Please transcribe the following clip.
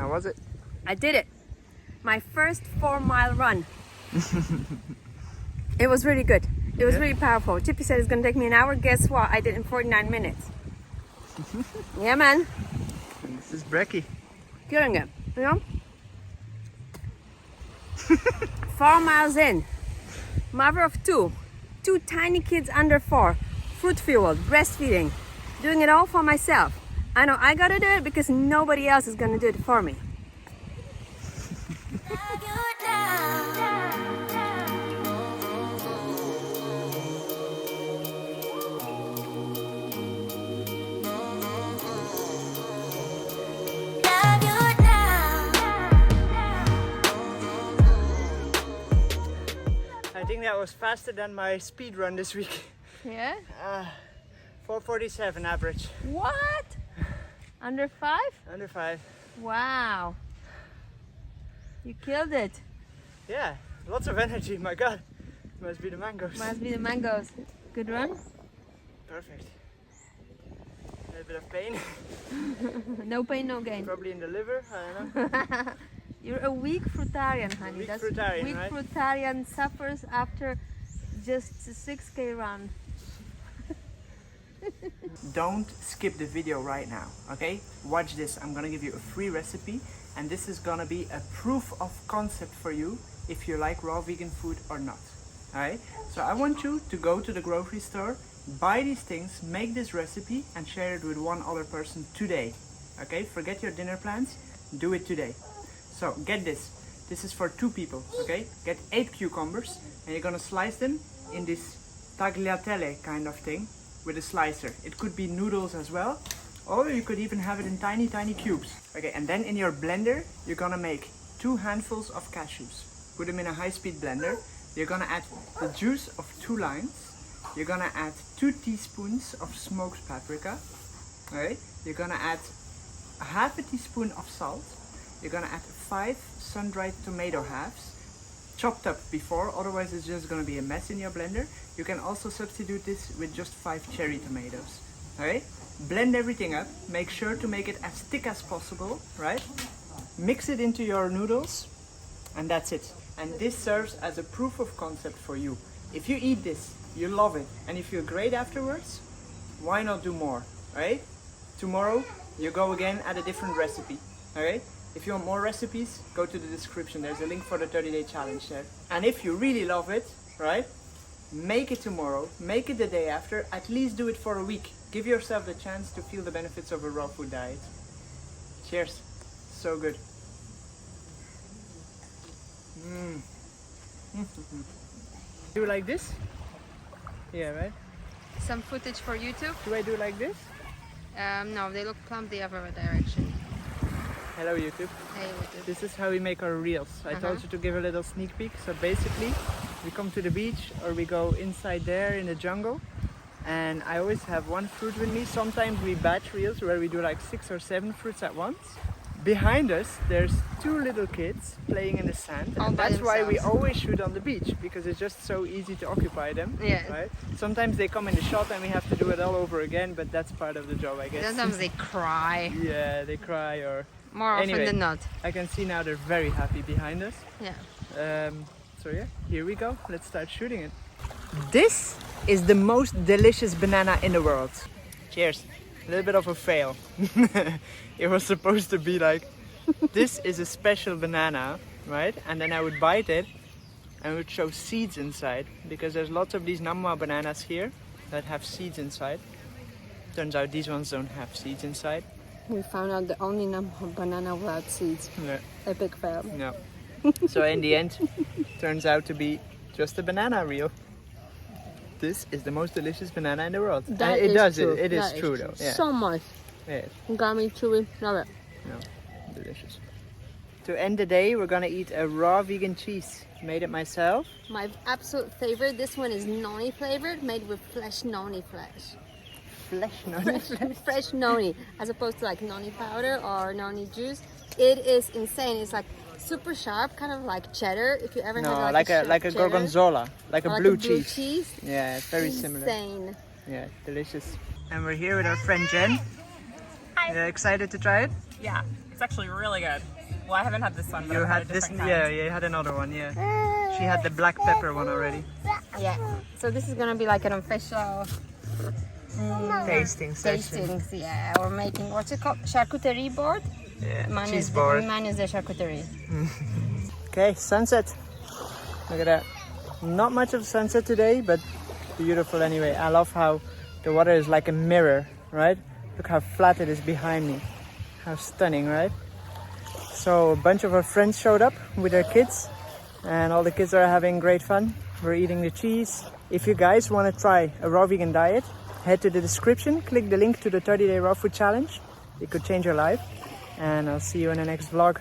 How was it? I did it. My first 4-mile run. It was really good. It was really powerful. Chippy said it's gonna take me an hour. Guess what? I did it in 49 minutes. Yeah, man. And this is Brecky. Killing it, you know? 4 miles in. Mother of two tiny kids under 4. Fruit fueled, breastfeeding. Doing it all for myself. I know I gotta do it because nobody else is gonna do it for me. I think that was faster than my speed run this week. Yeah? 4:47 average. What? Under 5? Under 5. Wow. You killed it. Yeah, lots of energy, my god. Must be the mangoes. Must be the mangoes. Good run? Perfect. A little bit of pain. No pain, no gain. Probably in the liver, I don't know. You're a weak fruitarian, honey. Weak fruitarian, weak right? fruitarian suffers after just a 6K run. Don't skip the video right now, okay? Watch this. I'm gonna give you a free recipe, and this is gonna be a proof of concept for you if you like raw vegan food or not. Alright? So I want you to go to the grocery store, buy these things, make this recipe, and share it with one other person today. Okay? Forget your dinner plans, do it today. So get this. This is for 2 people, okay? Get 8 cucumbers, and you're gonna slice them in this tagliatelle kind of thing with a slicer. It could be noodles as well, or you could even have it in tiny cubes. Okay, and then in your blender, you're gonna make 2 handfuls of cashews. Put them in a high-speed blender. You're gonna add the juice of 2 limes. You're gonna add 2 teaspoons of smoked paprika. Okay, you're gonna add a half a teaspoon of salt. You're gonna add 5 sun-dried tomato halves, chopped up before, otherwise it's just gonna be a mess in your blender. You can also substitute this with just 5 cherry tomatoes. Alright? Blend everything up, make sure to make it as thick as possible, right? Mix it into your noodles, and that's it. And this serves as a proof of concept for you. If you eat this, you love it, and you feel great afterwards, why not do more, right? Tomorrow, you go again at a different recipe, alright? If you want more recipes, go to the description. There's a link for the 30-day challenge there. And if you really love it, right, make it tomorrow, make it the day after, at least do it for a week. Give yourself the chance to feel the benefits of a raw food diet. Cheers. So good. Do you like this? Yeah, right? Some footage for YouTube? Do I do like this? No, they look plump the other direction. Hello YouTube. Hey, YouTube. This is how we make our reels. I told you to give a little sneak peek. So basically, we come to the beach or we go inside there in the jungle, and I always have 1 fruit with me. Sometimes we batch reels where we do like 6 or 7 fruits at once. Behind us, there's 2 little kids playing in the sand, and that's why we always shoot on the beach, because it's just so easy to occupy them. Yeah. Right? Sometimes they come in the shot and we have to do it all over again, but that's part of the job, I guess. Sometimes they cry. Yeah, they cry or... More often than not. I can see now they're very happy behind us. Yeah. So yeah, here we go. Let's start shooting it. This is the most delicious banana in the world. Cheers. A little bit of a fail. It was supposed to be like, this is a special banana, right? And then I would bite it and it would show seeds inside, because there's lots of these Namwa bananas here that have seeds inside. Turns out these ones don't have seeds inside. We found out the only banana without seeds. Yeah. Epic fail. No. So in the end, turns out to be just a banana reel. This is the most delicious banana in the world. That it is does true. it. It is That true though. Yeah. So much. Yeah. Gummy, chewy, love it. No. Delicious. To end the day, we're gonna eat a raw vegan cheese. Made it myself. My absolute favorite. This one is noni flavored, made with fresh noni flesh. Fresh noni, as opposed to like noni powder or noni juice. It is insane. It's like super sharp, kind of like cheddar. If you ever had like a gorgonzola, like a blue cheese. Yeah, very similar. Insane. Yeah, delicious. And we're here with our friend Jen. Hi. Excited to try it? Yeah, it's actually really good. Well, I haven't had this one. But You I've had a this, different yeah, kind. you had another one, yeah. She had the black pepper one already. Yeah. So this is gonna be like an official Tasting session. tastings. Yeah, we're making what's it called? Charcuterie board. Yeah, Mine cheese is board. mine is the charcuterie. Okay, sunset. Look at that. Not much of sunset today, but beautiful anyway. I love how the water is like a mirror, right? Look how flat it is behind me. How stunning, right? So a bunch of our friends showed up with their kids, and all the kids are having great fun. We're eating the cheese. If you guys want to try a raw vegan diet, head to the description, click the link to the 30-day raw food challenge. It could change your life, and I'll see you in the next vlog.